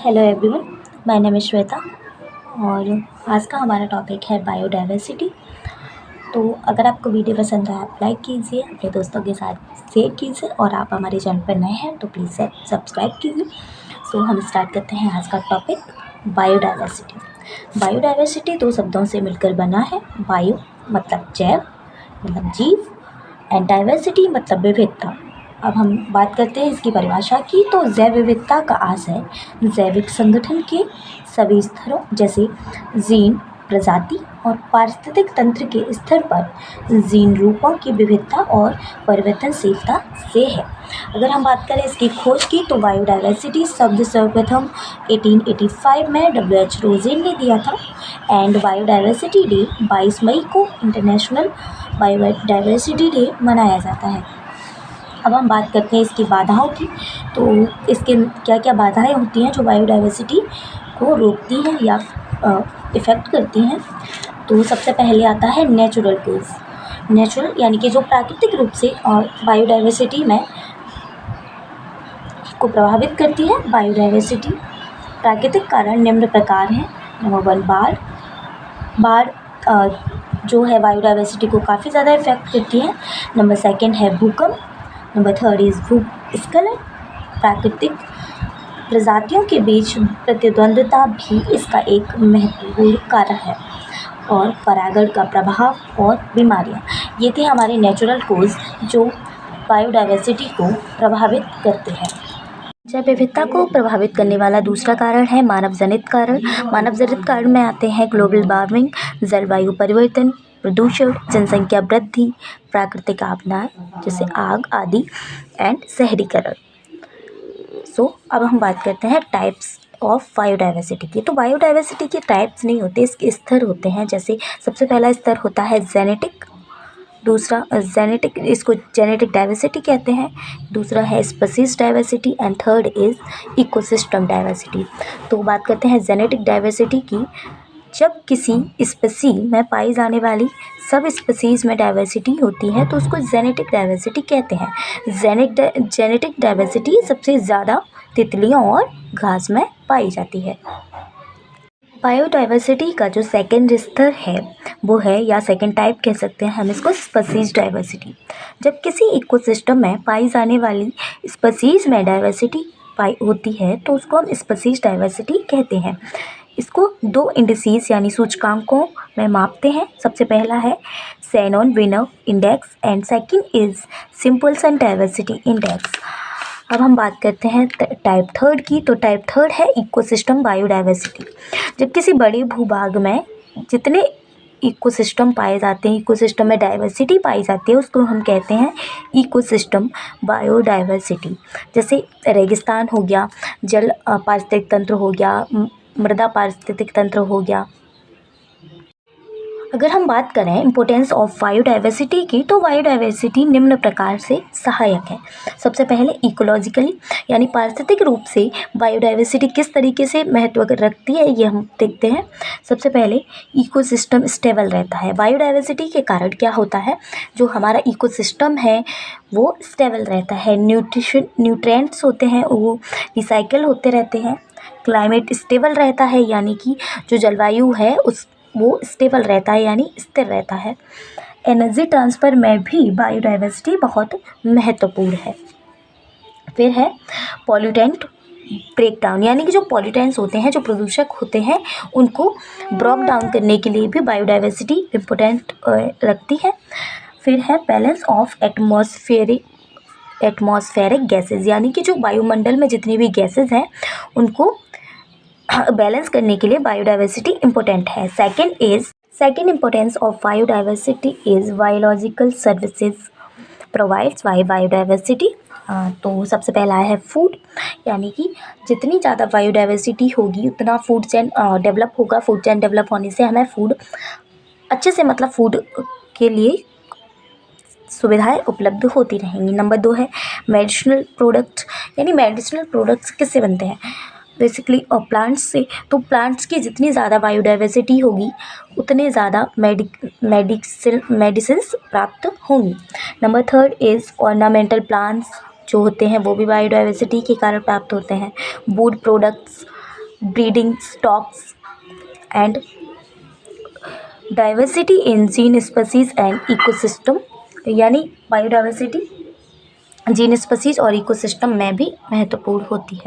Hello everyone, my name is Shweta और आज का हमारा टॉपिक है बायोडाइवर्सिटी। तो अगर आपको वीडियो पसंद आए आप लाइक कीजिए, अपने दोस्तों के साथ शेयर कीजिए और आप हमारे चैनल पर नए हैं तो प्लीज़ सब्सक्राइब कीजिए। सो हम स्टार्ट करते हैं आज का टॉपिक बायोडाइवर्सिटी। बायोडाइवर्सिटी दो शब्दों से मिलकर बना है। बायो मतलब जैव मतलब जीव एंड डाइवर्सिटी मतलब विविधता। अब हम बात करते हैं इसकी परिभाषा की। तो जैव विविधता का आशय जैविक संगठन के सभी स्तरों जैसे जीन, प्रजाति और पारिस्थितिक तंत्र के स्तर पर जीन रूपों की विविधता और परिवर्तनशीलता से है। अगर हम बात करें इसकी खोज की तो बायोडाइवर्सिटी शब्द सर्वप्रथम 1885 में WHO रोजेन ने दिया था एंड बायोडाइवर्सिटी डे 22 मई को इंटरनेशनल बायोडाइवर्सिटी डे मनाया जाता है। अब हम बात करते हैं इसकी बाधाओं की। तो इसके क्या क्या बाधाएं होती हैं जो बायोडाइवर्सिटी को रोकती हैं या इफ़ेक्ट करती हैं। तो सबसे पहले आता है नेचुरल कोज। नेचुरल यानी कि जो प्राकृतिक रूप से बायोडाइवर्सिटी में को प्रभावित करती है। बायोडाइवर्सिटी प्राकृतिक कारण निम्न प्रकार हैं। नंबर 1 बाढ़ जो है बायोडाइवर्सिटी को काफ़ी ज़्यादा इफेक्ट करती है। नंबर 2 है भूकंप। नंबर 3 इज़ भूस्खलन। प्राकृतिक प्रजातियों के बीच प्रतिद्वंद्विता भी इसका एक महत्वपूर्ण कारण है। और परागण का प्रभाव और बीमारियां, ये थे हमारे नेचुरल कोज जो बायोडाइवर्सिटी को प्रभावित करते हैं। जैव विविधता को प्रभावित करने वाला दूसरा कारण है मानव जनित कारण। मानव जनित कारण में आते हैं ग्लोबल वार्मिंग, जलवायु परिवर्तन, प्रदूषण, जनसंख्या वृद्धि, प्राकृतिक आपदाएं जैसे आग आदि एंड शहरीकरण। अब हम बात करते हैं टाइप्स ऑफ बायोडाइवर्सिटी की। तो बायोडाइवर्सिटी के टाइप्स नहीं होते, इसके स्तर होते हैं। जैसे सबसे पहला स्तर होता है जेनेटिक, दूसरा जेनेटिक, इसको जेनेटिक डाइवर्सिटी कहते हैं। दूसरा है species diversity and third is ecosystem diversity. तो बात करते हैं जेनेटिक डाइवर्सिटी की। जब किसी स्पीशी में पाई जाने वाली सब स्पीशीज़ में डाइवर्सिटी होती है तो उसको जेनेटिक डाइवर्सिटी कहते हैं। जेनेटिक डाइवर्सिटी सबसे ज़्यादा तितलियों और घास में पाई जाती है। बायोडाइवर्सिटी का जो सेकंड स्तर है वो है, या सेकंड टाइप कह सकते हैं हम इसको, स्पीशीज डाइवर्सिटी। जब किसी इकोसिस्टम में पाई जाने वाली स्पीशीज में डाइवर्सिटी पाई होती है तो उसको हम स्पीशीज डाइवर्सिटी कहते हैं। इसको दो इंडिसेस यानी सूचकांकों में मापते हैं। सबसे पहला है Shannon Wiener index and second is Simpson diversity index. अब हम बात करते हैं टाइप थर्ड की। तो टाइप थर्ड है इकोसिस्टम बायोडाइवर्सिटी। जब किसी बड़े भूभाग में जितने इकोसिस्टम पाए जाते हैं, इकोसिस्टम में डाइवर्सिटी पाई जाती है, उसको हम कहते हैं इकोसिस्टम बायोडाइवर्सिटी। जैसे रेगिस्तान हो गया, जल पारिस्थितिक तंत्र हो गया, मृदा पारिस्थितिक तंत्र हो गया। अगर हम बात करें इम्पोर्टेंस ऑफ बायोडाइवर्सिटी की तो बायोडाइवर्सिटी निम्न प्रकार से सहायक है। सबसे पहले इकोलॉजिकली यानी पारिस्थितिक रूप से बायोडाइवर्सिटी किस तरीके से महत्व रखती है ये हम देखते हैं। सबसे पहले इकोसिस्टम स्टेबल रहता है। बायोडाइवर्सिटी के कारण क्या होता है, जो हमारा इकोसिस्टम है वो स्टेबल रहता है। न्यूट्रिएंट्स होते हैं वो रिसाइकिल होते रहते हैं। क्लाइमेट स्टेबल रहता है यानी कि जो जलवायु है वो स्टेबल रहता है यानी स्थिर रहता है। एनर्जी ट्रांसफ़र में भी बायोडाइवर्सिटी बहुत महत्वपूर्ण है। फिर है पॉल्यूटेंट ब्रेकडाउन, यानी कि जो पॉल्यूटेंट्स होते हैं, जो प्रदूषक होते हैं, उनको ब्रेक डाउन करने के लिए भी बायोडाइवर्सिटी इम्पोर्टेंट रखती है। फिर है बैलेंस ऑफ एटमॉस्फेरिक गैसेज, यानी कि जो वायुमंडल में जितनी भी गैसेज हैं उनको बैलेंस करने के लिए बायोडाइवर्सिटी इम्पोर्टेंट है। Second importance of biodiversity is biological services provides by biodiversity. तो सबसे पहला है फूड, यानी कि जितनी ज़्यादा बायोडाइवर्सिटी होगी उतना फूड चेन डेवलप होगा। फूड चेन डेवलप होने से हमें फूड अच्छे से, मतलब फूड के लिए सुविधाएं उपलब्ध होती रहेंगी। नंबर 2 है मेडिसिनल प्रोडक्ट, यानी मेडिसिनल प्रोडक्ट्स किससे बनते हैं, बेसिकली और प्लांट्स से। तो प्लांट्स की जितनी ज़्यादा बायोडाइवर्सिटी होगी उतने ज़्यादा मेडिसिन्स प्राप्त होंगी। नंबर 3 इज़ ऑर्नामेंटल प्लांट्स जो होते हैं वो भी बायोडाइवर्सिटी के कारण प्राप्त होते हैं। Would products breeding stocks and diversity in gene species and ecosystem, यानी बायोडाइवर्सिटी जीन स्पीसीज और इकोसिस्टम में भी महत्वपूर्ण होती है।